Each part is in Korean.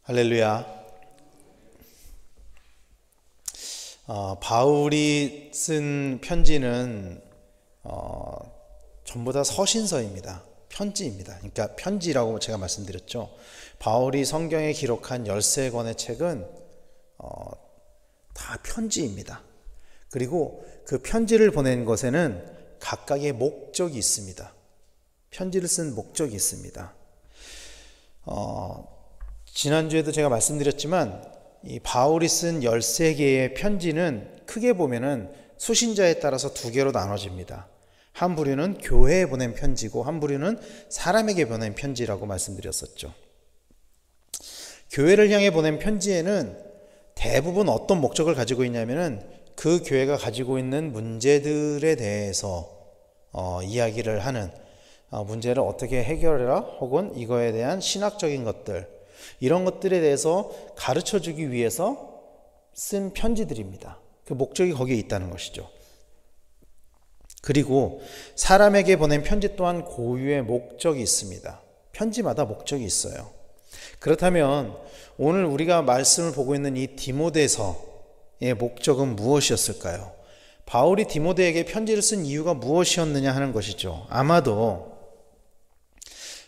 할렐루야. 바울이 쓴 편지는 전부 다 서신서입니다. 편지입니다. 그러니까 편지라고 제가 말씀드렸죠. 바울이 성경에 기록한 13권의 책은 다 편지입니다. 그리고 그 편지를 보낸 것에는 각각의 목적이 있습니다. 편지를 쓴 목적이 있습니다. 지난주에도 제가 말씀드렸지만 이 바울이 쓴 13개의 편지는 크게 보면은 수신자에 따라서 두 개로 나눠집니다. 한 부류는 교회에 보낸 편지고 한 부류는 사람에게 보낸 편지라고 말씀드렸었죠. 교회를 향해 보낸 편지에는 대부분 어떤 목적을 가지고 있냐면은 그 교회가 가지고 있는 문제들에 대해서 이야기를 하는, 문제를 어떻게 해결해라 혹은 이거에 대한 신학적인 것들, 이런 것들에 대해서 가르쳐주기 위해서 쓴 편지들입니다. 그 목적이 거기에 있다는 것이죠. 그리고 사람에게 보낸 편지 또한 고유의 목적이 있습니다. 편지마다 목적이 있어요. 그렇다면 오늘 우리가 말씀을 보고 있는 이 디모데서의 목적은 무엇이었을까요? 바울이 디모데에게 편지를 쓴 이유가 무엇이었느냐 하는 것이죠. 아마도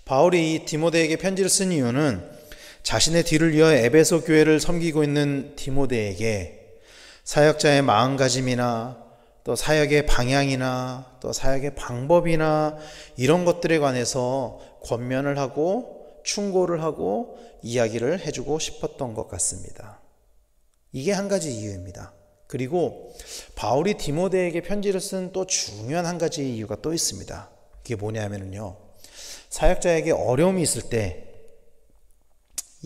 바울이 디모데에게 편지를 쓴 이유는 자신의 뒤를 이어 에베소 교회를 섬기고 있는 디모데에게 사역자의 마음가짐이나 또 사역의 방향이나 또 사역의 방법이나 이런 것들에 관해서 권면을 하고 충고를 하고 이야기를 해주고 싶었던 것 같습니다. 이게 한 가지 이유입니다. 그리고 바울이 디모데에게 편지를 쓴 또 중요한 한 가지 이유가 또 있습니다. 그게 뭐냐면요, 사역자에게 어려움이 있을 때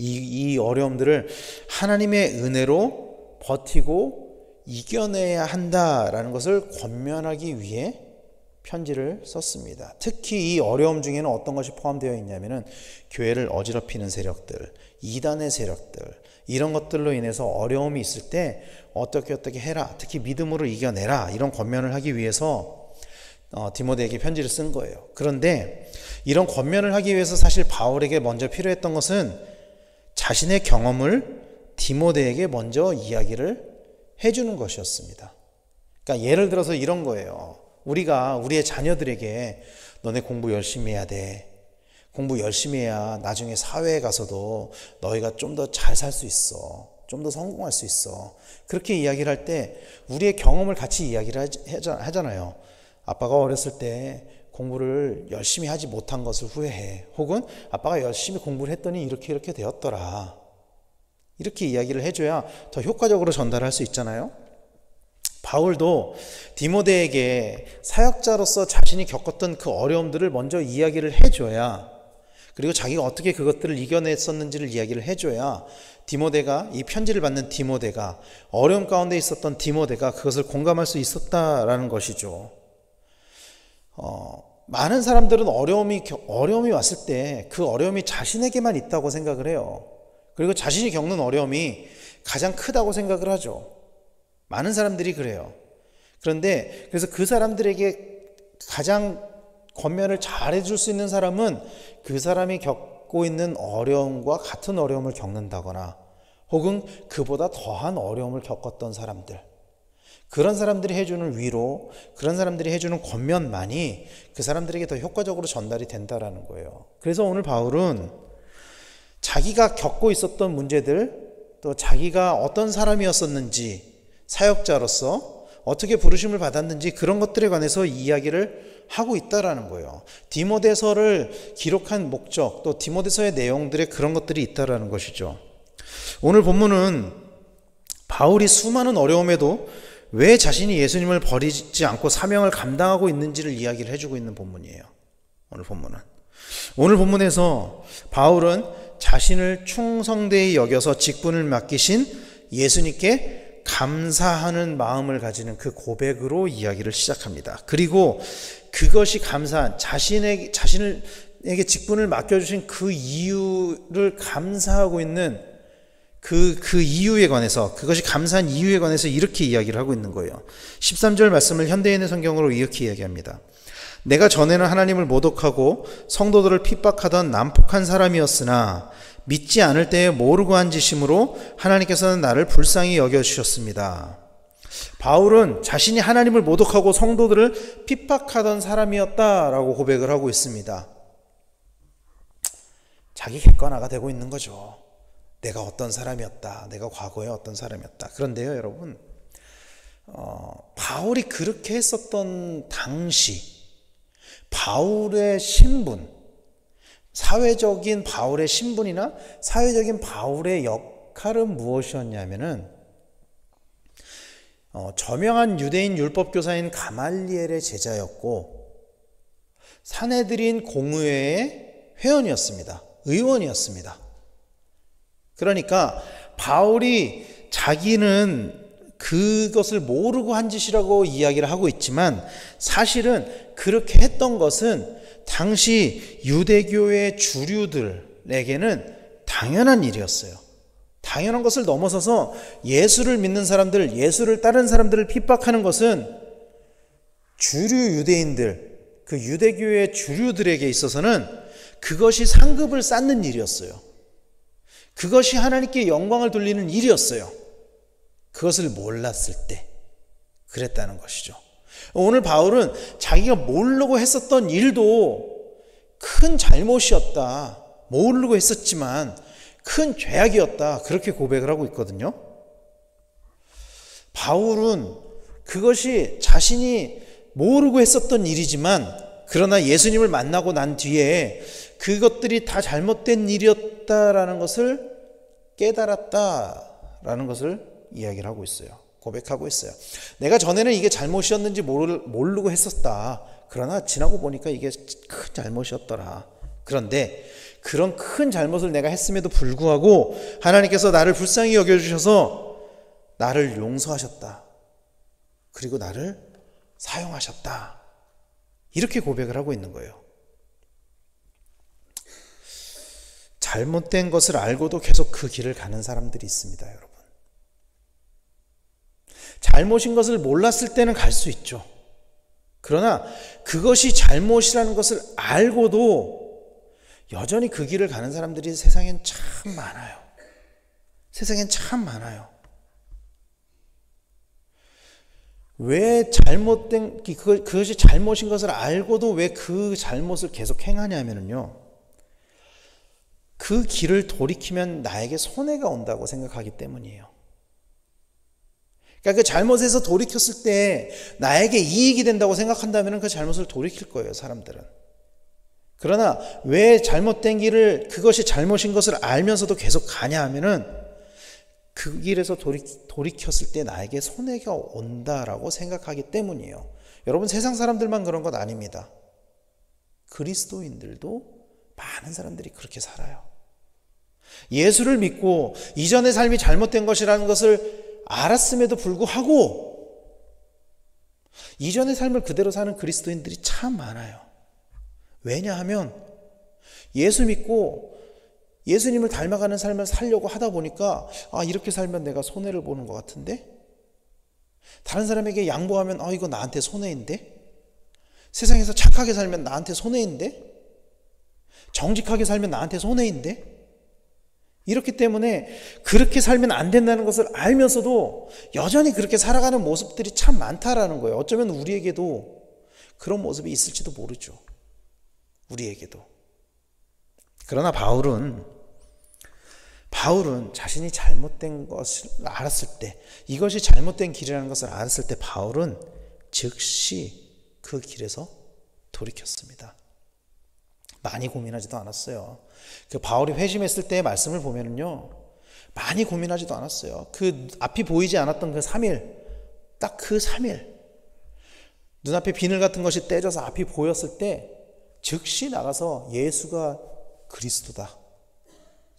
이 어려움들을 하나님의 은혜로 버티고 이겨내야 한다라는 것을 권면하기 위해 편지를 썼습니다. 특히 이 어려움 중에는 어떤 것이 포함되어 있냐면은 교회를 어지럽히는 세력들, 이단의 세력들, 이런 것들로 인해서 어려움이 있을 때 어떻게 해라, 특히 믿음으로 이겨내라, 이런 권면을 하기 위해서 디모데에게 편지를 쓴 거예요. 그런데 이런 권면을 하기 위해서 사실 바울에게 먼저 필요했던 것은 자신의 경험을 디모데에게 먼저 이야기를 해주는 것이었습니다. 그러니까 예를 들어서 이런 거예요. 우리가 우리의 자녀들에게 너네 공부 열심히 해야 돼. 공부 열심히 해야 나중에 사회에 가서도 너희가 좀 더 잘 살 수 있어. 좀 더 성공할 수 있어. 그렇게 이야기를 할 때 우리의 경험을 같이 이야기를 하잖아요. 아빠가 어렸을 때 공부를 열심히 하지 못한 것을 후회해. 혹은 아빠가 열심히 공부를 했더니 이렇게 되었더라. 이렇게 이야기를 해줘야 더 효과적으로 전달할 수 있잖아요. 바울도 디모데에게 사역자로서 자신이 겪었던 그 어려움들을 먼저 이야기를 해줘야, 그리고 자기가 어떻게 그것들을 이겨냈었는지를 이야기를 해줘야 디모데가, 이 편지를 받는 디모데가, 어려움 가운데 있었던 디모데가 그것을 공감할 수 있었다라는 것이죠. 많은 사람들은 어려움이 왔을 때 그 어려움이 자신에게만 있다고 생각을 해요. 그리고 자신이 겪는 어려움이 가장 크다고 생각을 하죠. 많은 사람들이 그래요. 그런데 그래서 그 사람들에게 가장 권면을 잘 해줄 수 있는 사람은 그 사람이 겪고 있는 어려움과 같은 어려움을 겪는다거나 혹은 그보다 더한 어려움을 겪었던 사람들, 그런 사람들이 해주는 위로, 그런 사람들이 해주는 권면만이 그 사람들에게 더 효과적으로 전달이 된다라는 거예요. 그래서 오늘 바울은 자기가 겪고 있었던 문제들, 또 자기가 어떤 사람이었었는지, 사역자로서 어떻게 부르심을 받았는지 그런 것들에 관해서 이야기를 하고 있다라는 거예요. 디모데서를 기록한 목적, 또 디모데서의 내용들에 그런 것들이 있다라는 것이죠. 오늘 본문은 바울이 수많은 어려움에도 왜 자신이 예수님을 버리지 않고 사명을 감당하고 있는지를 이야기를 해주고 있는 본문이에요. 오늘 본문에서 바울은 자신을 충성되이 여겨서 직분을 맡기신 예수님께 감사하는 마음을 가지는 그 고백으로 이야기를 시작합니다. 그리고 그것이 감사한, 자신에게 직분을 맡겨주신 그 이유를 감사하고 있는 그 이유에 관해서, 그것이 감사한 이유에 관해서 이렇게 이야기를 하고 있는 거예요. 13절 말씀을 현대인의 성경으로 이렇게 이야기합니다. 내가 전에는 하나님을 모독하고 성도들을 핍박하던 난폭한 사람이었으나 믿지 않을 때에 모르고 한 짓이므로 하나님께서는 나를 불쌍히 여겨주셨습니다. 바울은 자신이 하나님을 모독하고 성도들을 핍박하던 사람이었다라고 고백을 하고 있습니다. 자기 객관화가 되고 있는 거죠. 내가 어떤 사람이었다. 내가 과거에 어떤 사람이었다. 그런데요, 여러분, 바울이 그렇게 했었던 당시 바울의 신분, 사회적인 바울의 신분이나 사회적인 바울의 역할은 무엇이었냐면은 저명한 유대인 율법교사인 가말리엘의 제자였고 산헤드린 공의회의 회원이었습니다. 의원이었습니다. 그러니까 바울이 자기는 그것을 모르고 한 짓이라고 이야기를 하고 있지만 사실은 그렇게 했던 것은 당시 유대교의 주류들에게는 당연한 일이었어요. 당연한 것을 넘어서서 예수를 믿는 사람들, 예수를 따르는 사람들을 핍박하는 것은 주류 유대인들, 그 유대교의 주류들에게 있어서는 그것이 상급을 쌓는 일이었어요. 그것이 하나님께 영광을 돌리는 일이었어요. 그것을 몰랐을 때 그랬다는 것이죠. 오늘 바울은 자기가 모르고 했었던 일도 큰 잘못이었다. 모르고 했었지만 큰 죄악이었다. 그렇게 고백을 하고 있거든요. 바울은 그것이 자신이 모르고 했었던 일이지만 그러나 예수님을 만나고 난 뒤에 그것들이 다 잘못된 일이었다라는 것을 깨달았다라는 것을 이야기를 하고 있어요. 고백하고 있어요. 내가 전에는 이게 잘못이었는지 모르고 했었다. 그러나 지나고 보니까 이게 큰 잘못이었더라. 그런데 그런 큰 잘못을 내가 했음에도 불구하고 하나님께서 나를 불쌍히 여겨주셔서 나를 용서하셨다. 그리고 나를 사용하셨다. 이렇게 고백을 하고 있는 거예요. 잘못된 것을 알고도 계속 그 길을 가는 사람들이 있습니다, 여러분. 잘못인 것을 몰랐을 때는 갈 수 있죠. 그러나 그것이 잘못이라는 것을 알고도 여전히 그 길을 가는 사람들이 세상엔 참 많아요. 세상엔 참 많아요. 왜 잘못된, 그것이 잘못인 것을 알고도 왜 그 잘못을 계속 행하냐면요. 그 길을 돌이키면 나에게 손해가 온다고 생각하기 때문이에요. 그러니까 그 잘못에서 돌이켰을 때 나에게 이익이 된다고 생각한다면 그 잘못을 돌이킬 거예요, 사람들은. 그러나 왜 잘못된 길을, 그것이 잘못인 것을 알면서도 계속 가냐 하면은 그 길에서 돌이켰을 때 나에게 손해가 온다라고 생각하기 때문이에요. 여러분, 세상 사람들만 그런 것 아닙니다. 그리스도인들도 많은 사람들이 그렇게 살아요. 예수를 믿고 이전의 삶이 잘못된 것이라는 것을 알았음에도 불구하고 이전의 삶을 그대로 사는 그리스도인들이 참 많아요. 왜냐하면 예수 믿고 예수님을 닮아가는 삶을 살려고 하다 보니까 이렇게 살면 내가 손해를 보는 것 같은데, 다른 사람에게 양보하면 이거 나한테 손해인데, 세상에서 착하게 살면 나한테 손해인데, 정직하게 살면 나한테 손해인데, 이렇기 때문에 그렇게 살면 안 된다는 것을 알면서도 여전히 그렇게 살아가는 모습들이 참 많다라는 거예요. 어쩌면 우리에게도 그런 모습이 있을지도 모르죠. 우리에게도. 그러나 바울은 자신이 잘못된 것을 알았을 때, 이것이 잘못된 길이라는 것을 알았을 때 바울은 즉시 그 길에서 돌이켰습니다. 많이 고민하지도 않았어요. 그 바울이 회심했을 때의 말씀을 보면은요, 많이 고민하지도 않았어요. 그 앞이 보이지 않았던 그 3일, 딱 그 3일, 눈앞에 비늘 같은 것이 떼져서 앞이 보였을 때 즉시 나가서 예수가 그리스도다,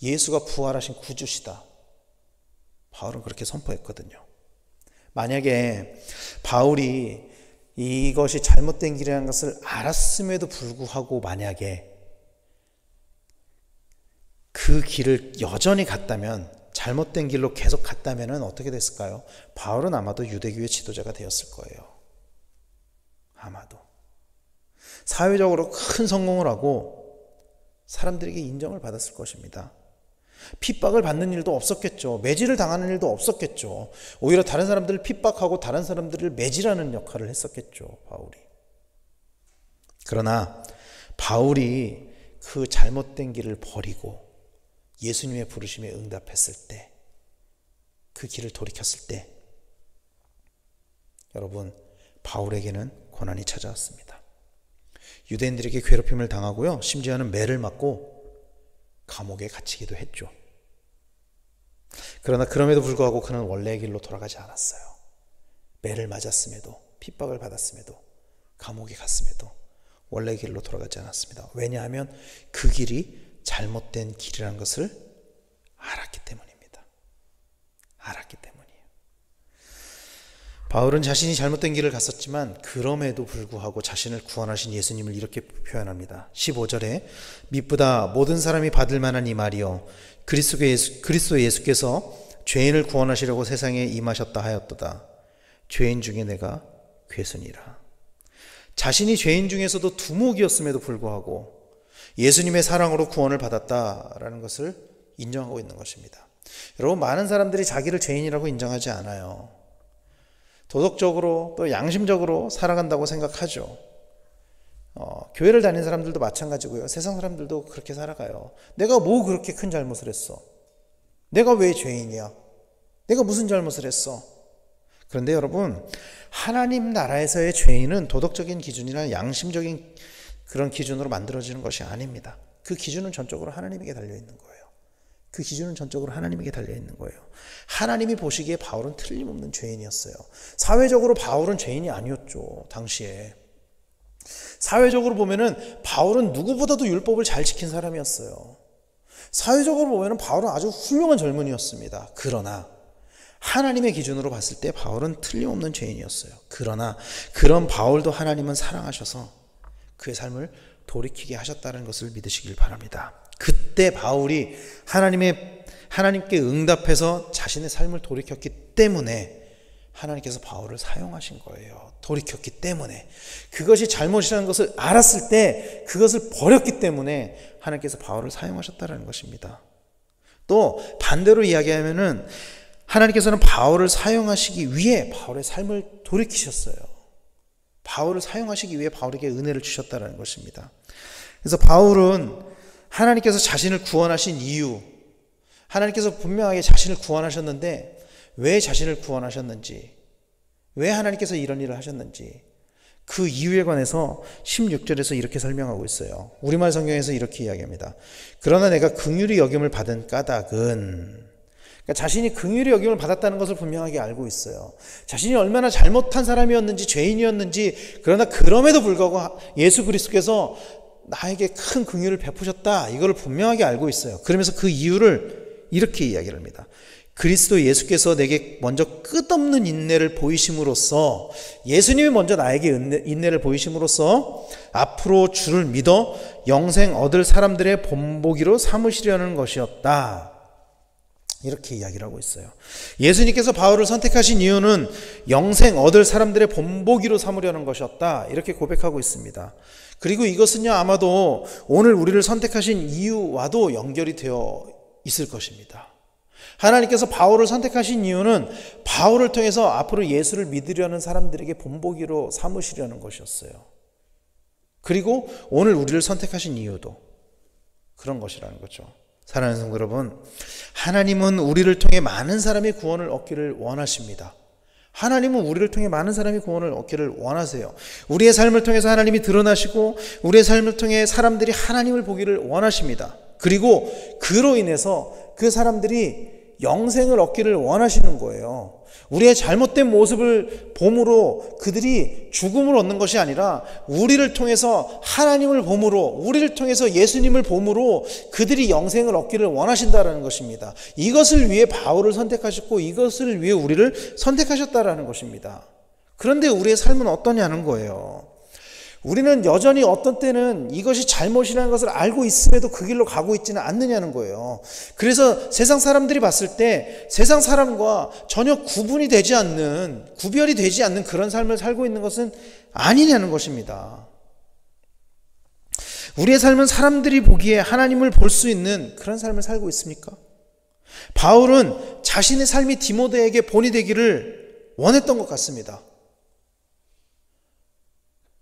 예수가 부활하신 구주시다, 바울은 그렇게 선포했거든요. 만약에 바울이 이것이 잘못된 길이라는 것을 알았음에도 불구하고 만약에 그 길을 여전히 갔다면, 잘못된 길로 계속 갔다면 어떻게 됐을까요? 바울은 아마도 유대교의 지도자가 되었을 거예요. 아마도. 사회적으로 큰 성공을 하고 사람들에게 인정을 받았을 것입니다. 핍박을 받는 일도 없었겠죠. 매질을 당하는 일도 없었겠죠. 오히려 다른 사람들을 핍박하고 다른 사람들을 매질하는 역할을 했었겠죠, 바울이. 그러나 바울이 그 잘못된 길을 버리고 예수님의 부르심에 응답했을 때, 그 길을 돌이켰을 때, 여러분, 바울에게는 고난이 찾아왔습니다. 유대인들에게 괴롭힘을 당하고요, 심지어는 매를 맞고 감옥에 갇히기도 했죠. 그러나 그럼에도 불구하고 그는 원래의 길로 돌아가지 않았어요. 매를 맞았음에도, 핍박을 받았음에도, 감옥에 갔음에도 원래의 길로 돌아가지 않았습니다. 왜냐하면 그 길이 잘못된 길이라는 것을 알았기 때문입니다. 알았기 때문이에요. 바울은 자신이 잘못된 길을 갔었지만 그럼에도 불구하고 자신을 구원하신 예수님을 이렇게 표현합니다. 15절에 미쁘다 모든 사람이 받을 만한 이 말이요 그리스도 예수께서 죄인을 구원하시려고 세상에 임하셨다 하였도다. 죄인 중에 내가 괴순이라. 자신이 죄인 중에서도 두목이었음에도 불구하고 예수님의 사랑으로 구원을 받았다라는 것을 인정하고 있는 것입니다. 여러분, 많은 사람들이 자기를 죄인이라고 인정하지 않아요. 도덕적으로 또 양심적으로 살아간다고 생각하죠. 교회를 다니는 사람들도 마찬가지고요. 세상 사람들도 그렇게 살아가요. 내가 뭐 그렇게 큰 잘못을 했어? 내가 왜 죄인이야? 내가 무슨 잘못을 했어? 그런데 여러분, 하나님 나라에서의 죄인은 도덕적인 기준이나 양심적인 그런 기준으로 만들어지는 것이 아닙니다. 그 기준은 전적으로 하나님에게 달려있는 거예요. 그 기준은 전적으로 하나님에게 달려있는 거예요. 하나님이 보시기에 바울은 틀림없는 죄인이었어요. 사회적으로 바울은 죄인이 아니었죠. 당시에. 사회적으로 보면은 바울은 누구보다도 율법을 잘 지킨 사람이었어요. 사회적으로 보면은 바울은 아주 훌륭한 젊은이였습니다. 그러나 하나님의 기준으로 봤을 때 바울은 틀림없는 죄인이었어요. 그러나 그런 바울도 하나님은 사랑하셔서 그의 삶을 돌이키게 하셨다는 것을 믿으시길 바랍니다. 그때 바울이 하나님께 응답해서 자신의 삶을 돌이켰기 때문에 하나님께서 바울을 사용하신 거예요. 돌이켰기 때문에. 그것이 잘못이라는 것을 알았을 때 그것을 버렸기 때문에 하나님께서 바울을 사용하셨다는 것입니다. 또 반대로 이야기하면은 하나님께서는 바울을 사용하시기 위해 바울의 삶을 돌이키셨어요. 바울을 사용하시기 위해 바울에게 은혜를 주셨다는 것입니다. 그래서 바울은 하나님께서 자신을 구원하신 이유, 하나님께서 분명하게 자신을 구원하셨는데 왜 자신을 구원하셨는지, 왜 하나님께서 이런 일을 하셨는지 그 이유에 관해서 16절에서 이렇게 설명하고 있어요. 우리말 성경에서 이렇게 이야기합니다. 그러나 내가 긍휼히 여김을 받은 까닭은, 그러니까 자신이 긍휼히 여김을 받았다는 것을 분명하게 알고 있어요. 자신이 얼마나 잘못한 사람이었는지, 죄인이었는지, 그러나 그럼에도 불구하고 예수 그리스도께서 나에게 큰 긍휼을 베푸셨다, 이걸 분명하게 알고 있어요. 그러면서 그 이유를 이렇게 이야기를 합니다. 그리스도 예수께서 내게 먼저 끝없는 인내를 보이심으로써, 예수님이 먼저 나에게 인내를 보이심으로써 앞으로 주를 믿어 영생 얻을 사람들의 본보기로 삼으시려는 것이었다, 이렇게 이야기를 하고 있어요. 예수님께서 바울을 선택하신 이유는 영생 얻을 사람들의 본보기로 삼으려는 것이었다, 이렇게 고백하고 있습니다. 그리고 이것은요, 아마도 오늘 우리를 선택하신 이유와도 연결이 되어 있을 것입니다. 하나님께서 바울을 선택하신 이유는 바울을 통해서 앞으로 예수를 믿으려는 사람들에게 본보기로 삼으시려는 것이었어요. 그리고 오늘 우리를 선택하신 이유도 그런 것이라는 거죠. 사랑하는 성도 여러분, 하나님은 우리를 통해 많은 사람이 구원을 얻기를 원하십니다. 하나님은 우리를 통해 많은 사람이 구원을 얻기를 원하세요. 우리의 삶을 통해서 하나님이 드러나시고 우리의 삶을 통해 사람들이 하나님을 보기를 원하십니다. 그리고 그로 인해서 그 사람들이 영생을 얻기를 원하시는 거예요. 우리의 잘못된 모습을 봄으로 그들이 죽음을 얻는 것이 아니라 우리를 통해서 하나님을 봄으로, 우리를 통해서 예수님을 봄으로 그들이 영생을 얻기를 원하신다라는 것입니다. 이것을 위해 바울을 선택하셨고 이것을 위해 우리를 선택하셨다라는 것입니다. 그런데 우리의 삶은 어떠냐는 거예요. 우리는 여전히 어떤 때는 이것이 잘못이라는 것을 알고 있음에도 그 길로 가고 있지는 않느냐는 거예요. 그래서 세상 사람들이 봤을 때 세상 사람과 전혀 구별이 되지 않는 그런 삶을 살고 있는 것은 아니냐는 것입니다. 우리의 삶은 사람들이 보기에 하나님을 볼 수 있는 그런 삶을 살고 있습니까? 바울은 자신의 삶이 디모데에게 본이 되기를 원했던 것 같습니다.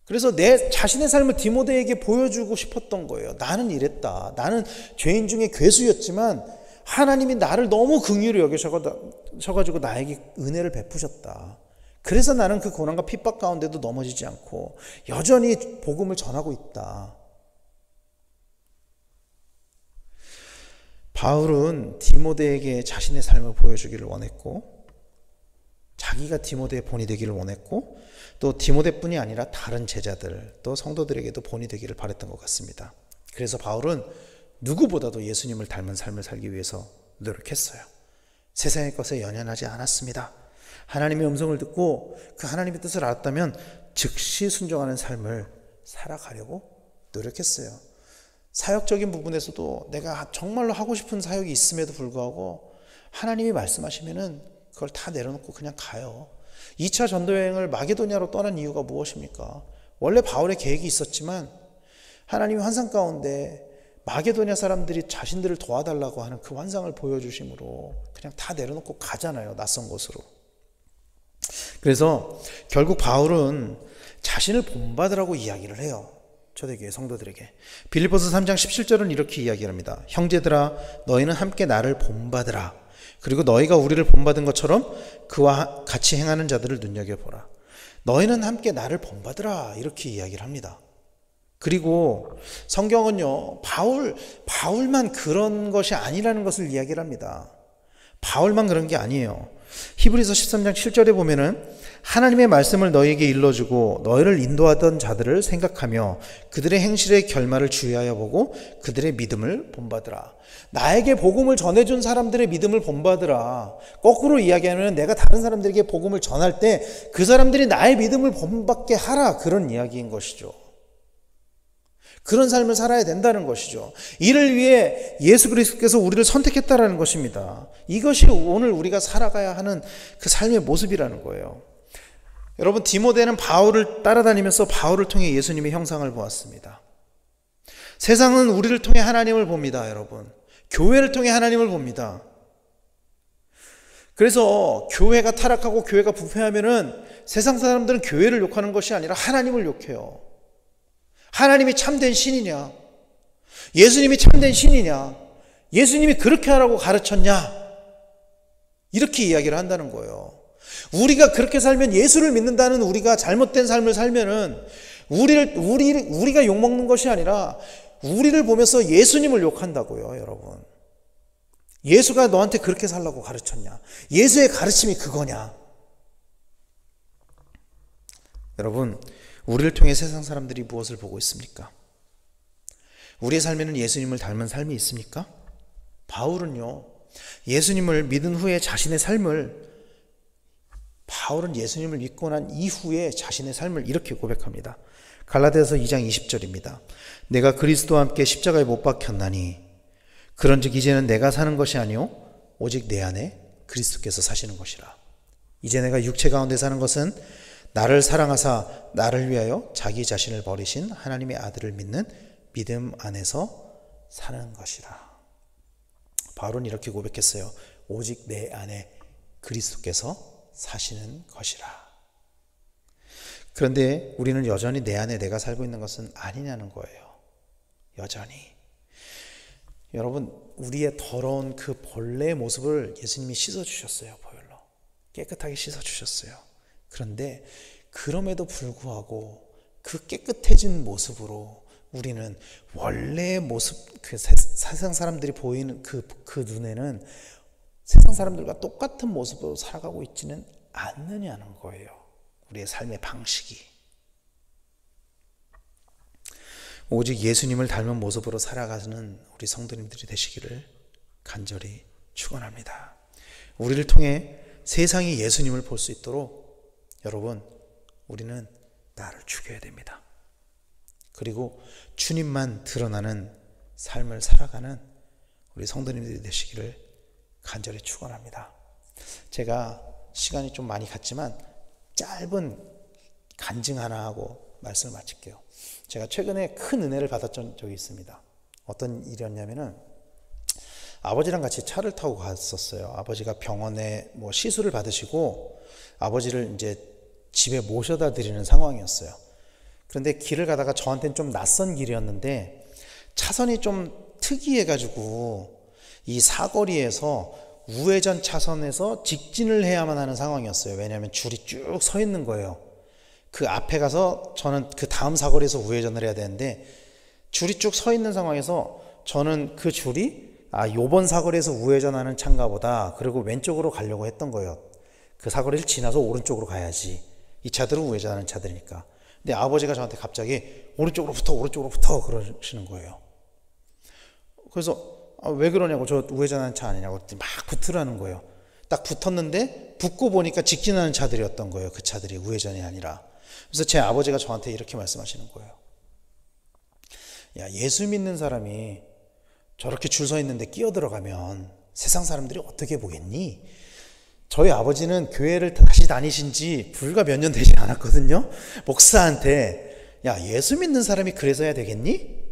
그래서 내 자신의 삶을 디모데에게 보여주고 싶었던 거예요. 나는 이랬다. 나는 죄인 중에 괴수였지만 하나님이 나를 너무 긍휼히 여기셔가지고 나에게 은혜를 베푸셨다. 그래서 나는 그 고난과 핍박 가운데도 넘어지지 않고 여전히 복음을 전하고 있다. 바울은 디모데에게 자신의 삶을 보여주기를 원했고, 자기가 디모데의 본이 되기를 원했고, 또 디모데뿐이 아니라 다른 제자들, 또 성도들에게도 본이 되기를 바랬던 것 같습니다. 그래서 바울은 누구보다도 예수님을 닮은 삶을 살기 위해서 노력했어요. 세상의 것에 연연하지 않았습니다. 하나님의 음성을 듣고 그 하나님의 뜻을 알았다면 즉시 순종하는 삶을 살아가려고 노력했어요. 사역적인 부분에서도 내가 정말로 하고 싶은 사역이 있음에도 불구하고 하나님이 말씀하시면은 그걸 다 내려놓고 그냥 가요. 2차 전도여행을 마게도냐로 떠난 이유가 무엇입니까? 원래 바울의 계획이 있었지만 하나님이 환상 가운데 마게도냐 사람들이 자신들을 도와달라고 하는 그 환상을 보여주심으로 그냥 다 내려놓고 가잖아요. 낯선 곳으로. 그래서 결국 바울은 자신을 본받으라고 이야기를 해요. 초대교회 성도들에게. 빌립보서 3장 17절은 이렇게 이야기합니다. 형제들아 너희는 함께 나를 본받으라. 그리고 너희가 우리를 본받은 것처럼 그와 같이 행하는 자들을 눈여겨보라. 너희는 함께 나를 본받으라. 이렇게 이야기를 합니다. 그리고 성경은요, 바울만 그런 것이 아니라는 것을 이야기를 합니다. 바울만 그런 게 아니에요. 히브리서 13장 7절에 보면은 하나님의 말씀을 너희에게 일러주고 너희를 인도하던 자들을 생각하며 그들의 행실의 결말을 주의하여 보고 그들의 믿음을 본받으라. 나에게 복음을 전해준 사람들의 믿음을 본받으라. 거꾸로 이야기하면 내가 다른 사람들에게 복음을 전할 때 그 사람들이 나의 믿음을 본받게 하라. 그런 이야기인 것이죠. 그런 삶을 살아야 된다는 것이죠. 이를 위해 예수 그리스도께서 우리를 선택했다라는 것입니다. 이것이 오늘 우리가 살아가야 하는 그 삶의 모습이라는 거예요. 여러분, 디모데는 바울을 따라다니면서 바울을 통해 예수님의 형상을 보았습니다. 세상은 우리를 통해 하나님을 봅니다, 여러분. 교회를 통해 하나님을 봅니다. 그래서 교회가 타락하고 교회가 부패하면은 세상 사람들은 교회를 욕하는 것이 아니라 하나님을 욕해요. 하나님이 참된 신이냐? 예수님이 참된 신이냐? 예수님이 그렇게 하라고 가르쳤냐? 이렇게 이야기를 한다는 거예요. 우리가 그렇게 살면, 예수를 믿는다는 우리가 잘못된 삶을 살면은 우리가 욕먹는 것이 아니라 우리를 보면서 예수님을 욕한다고요, 여러분. 예수가 너한테 그렇게 살라고 가르쳤냐? 예수의 가르침이 그거냐? 여러분, 우리를 통해 세상 사람들이 무엇을 보고 있습니까? 우리의 삶에는 예수님을 닮은 삶이 있습니까? 바울은요, 예수님을 믿은 후에 자신의 삶을, 바울은 예수님을 믿고 난 이후에 자신의 삶을 이렇게 고백합니다. 갈라디아서 2장 20절입니다. 내가 그리스도와 함께 십자가에 못 박혔나니 그런즉 이제는 내가 사는 것이 아니요 오직 내 안에 그리스도께서 사시는 것이라. 이제 내가 육체 가운데 사는 것은 나를 사랑하사 나를 위하여 자기 자신을 버리신 하나님의 아들을 믿는 믿음 안에서 사는 것이라. 바울은 이렇게 고백했어요. 오직 내 안에 그리스도께서 사시는 것이라. 그런데 우리는 여전히 내 안에 내가 살고 있는 것은 아니냐는 거예요. 여전히. 여러분, 우리의 더러운 그 본래의 모습을 예수님이 씻어주셨어요. 보혈로 깨끗하게 씻어주셨어요. 그런데 그럼에도 불구하고 그 깨끗해진 모습으로 우리는 원래의 모습, 그 세상 사람들이 보이는 그 눈에는 세상 사람들과 똑같은 모습으로 살아가고 있지는 않느냐는 거예요. 우리의 삶의 방식이. 오직 예수님을 닮은 모습으로 살아가는 우리 성도님들이 되시기를 간절히 축원합니다. 우리를 통해 세상이 예수님을 볼 수 있도록 여러분, 우리는 나를 죽여야 됩니다. 그리고 주님만 드러나는 삶을 살아가는 우리 성도님들이 되시기를 간절히 축원합니다. 제가 시간이 좀 많이 갔지만 짧은 간증 하나 하고 말씀을 마칠게요. 제가 최근에 큰 은혜를 받았던 적이 있습니다. 어떤 일이었냐면은 아버지랑 같이 차를 타고 갔었어요. 아버지가 병원에 시술을 받으시고 아버지를 이제 집에 모셔다 드리는 상황이었어요. 그런데 길을 가다가 저한테는 좀 낯선 길이었는데 차선이 좀 특이해가지고 이 사거리에서 우회전 차선에서 직진을 해야만 하는 상황이었어요. 왜냐하면 줄이 쭉 서 있는 거예요. 그 앞에 가서 저는 그 다음 사거리에서 우회전을 해야 되는데 줄이 쭉 서 있는 상황에서 저는 그 줄이 요번 사거리에서 우회전하는 차인가 보다. 그리고 왼쪽으로 가려고 했던 거예요. 그 사거리를 지나서 오른쪽으로 가야지. 이 차들은 우회전하는 차들이니까. 근데 아버지가 저한테 갑자기 오른쪽으로 붙어 그러시는 거예요. 그래서 왜 그러냐고, 저 우회전하는 차 아니냐고 막 붙으라는 거예요. 딱 붙었는데 붙고 보니까 직진하는 차들이었던 거예요. 그 차들이 우회전이 아니라. 그래서 제 아버지가 저한테 이렇게 말씀하시는 거예요. 야, 예수 믿는 사람이 저렇게 줄 서 있는데 끼어들어가면 세상 사람들이 어떻게 보겠니? 저희 아버지는 교회를 다시 다니신 지 불과 몇 년 되지 않았거든요. 목사한테 야, 예수 믿는 사람이 그래서야 되겠니?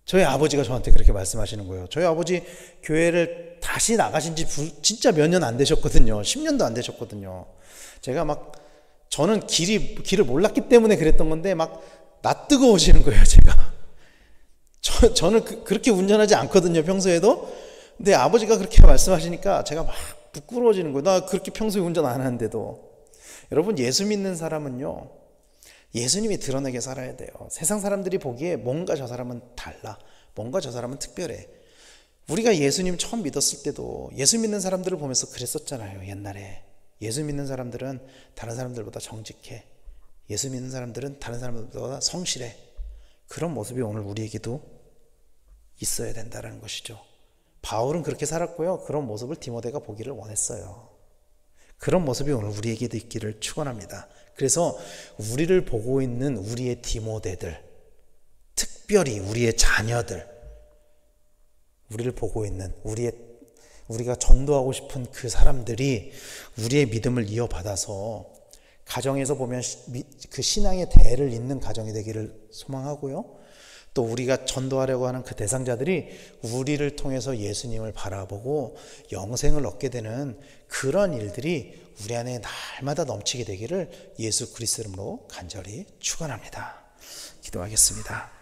저희 아버지가 저한테 그렇게 말씀하시는 거예요. 저희 아버지 교회를 다시 나가신 지 진짜 몇 년 안 되셨거든요. 10년도 안 되셨거든요. 제가 저는 길을 몰랐기 때문에 그랬던 건데 낯뜨거워지는 거예요, 제가. 저는 그렇게 운전하지 않거든요, 평소에도. 근데 아버지가 그렇게 말씀하시니까 제가 막 부끄러워지는 거예요. 나 그렇게 평소에 운전 안 하는데도. 여러분, 예수 믿는 사람은요, 예수님이 드러내게 살아야 돼요. 세상 사람들이 보기에 뭔가 저 사람은 달라, 뭔가 저 사람은 특별해. 우리가 예수님 처음 믿었을 때도 예수 믿는 사람들을 보면서 그랬었잖아요. 옛날에 예수 믿는 사람들은 다른 사람들보다 정직해, 예수 믿는 사람들은 다른 사람들보다 성실해. 그런 모습이 오늘 우리에게도 있어야 된다는 것이죠. 바울은 그렇게 살았고요. 그런 모습을 디모데가 보기를 원했어요. 그런 모습이 오늘 우리에게도 있기를 축원합니다. 그래서 우리를 보고 있는 우리의 디모데들, 특별히 우리의 자녀들, 우리를 보고 있는 우리가 전도하고 싶은 그 사람들이 우리의 믿음을 이어받아서 가정에서 보면 그 신앙의 대를 잇는 가정이 되기를 소망하고요. 또 우리가 전도하려고 하는 그 대상자들이 우리를 통해서 예수님을 바라보고 영생을 얻게 되는 그런 일들이 우리 안에 날마다 넘치게 되기를 예수 그리스도 이름으로 간절히 축원합니다. 기도하겠습니다.